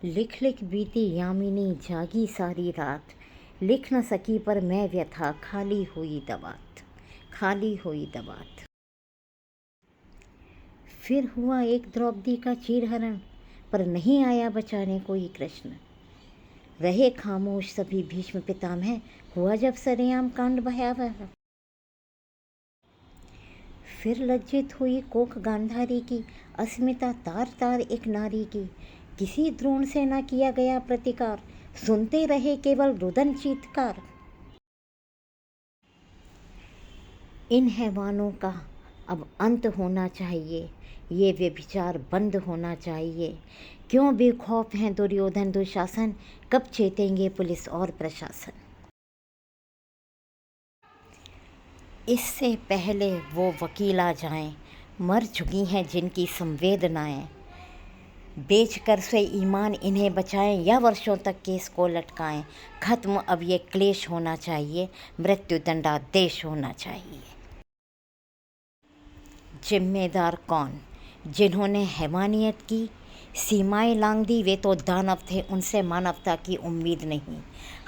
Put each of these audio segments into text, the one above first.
लिख लिख बीती यामिनी जागी सारी रात, लिख न सकी पर मैं व्यथा खाली हुई दबात, खाली हुई दबात। फिर हुआ एक द्रौपदी का चीरहरण, पर नहीं आया बचाने कोई कृष्ण। रहे खामोश सभी भीष्म पितामह, हुआ जब सरेआम कांड भयावह। फिर लज्जित हुई कोक गांधारी की, अस्मिता तार तार एक नारी की। किसी द्रोण से न किया गया प्रतिकार, सुनते रहे केवल रुदन चीत्कार। इन हैवानों का अब अंत होना चाहिए, ये व्यभिचार बंद होना चाहिए। क्यों बेखौफ हैं दुर्योधन दुशासन, कब चेतेंगे पुलिस और प्रशासन। इससे पहले वो वकील आ जाएं, मर चुकी हैं जिनकी संवेदनाएं। बेच कर से ईमान इन्हें बचाएं या वर्षों तक केस को लटकाएं। खत्म अब ये क्लेश होना चाहिए, मृत्यु दंडादेश होना चाहिए। जिम्मेदार कौन? जिन्होंने हैवानियत की, सीमाएं लांघ दी, वे तो दानव थे, उनसे मानवता की उम्मीद नहीं।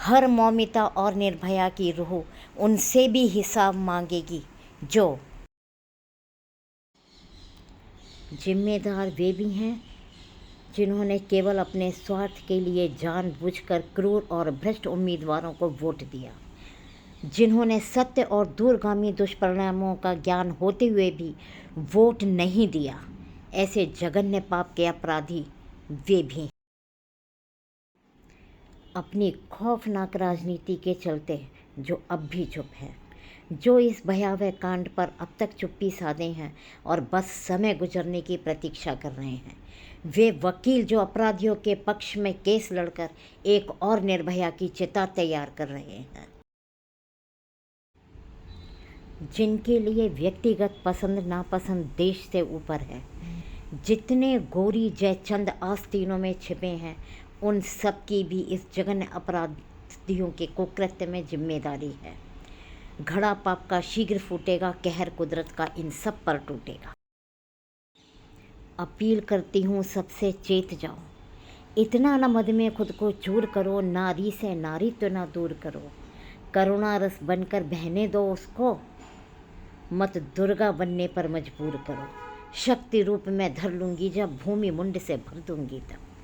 हर मौमिता और निर्भया की रूह उनसे भी हिसाब मांगेगी। जो जिम्मेदार वे भी हैं जिन्होंने केवल अपने स्वार्थ के लिए जानबूझकर क्रूर और भ्रष्ट उम्मीदवारों को वोट दिया, जिन्होंने सत्य और दूरगामी दुष्परिणामों का ज्ञान होते हुए भी वोट नहीं दिया। ऐसे जघन्य पाप के अपराधी वे भी अपनी खौफनाक राजनीति के चलते जो अब भी चुप हैं, जो इस भयावह कांड पर अब तक चुप्पी साधे हैं और बस समय गुजरने की प्रतीक्षा कर रहे हैं। वे वकील जो अपराधियों के पक्ष में केस लड़कर एक और निर्भया की चिता तैयार कर रहे हैं, जिनके लिए व्यक्तिगत पसंद नापसंद देश से ऊपर है। जितने गौरी जयचंद आस्तीनों में छिपे हैं, उन सब की भी इस जघन्य अपराधियों के कुकृत्य में जिम्मेदारी है। घड़ा पाप का शीघ्र फूटेगा, कहर कुदरत का इन सब पर टूटेगा। अपील करती हूँ सबसे, चेत जाओ, इतना न मद में खुद को चूर करो, नारी से नारीत्व न दूर करो। करुणा रस बनकर बहने दो उसको, मत दुर्गा बनने पर मजबूर करो। शक्ति रूप में धर लूँगी जब, भूमि मुंड से भर दूँगी तब।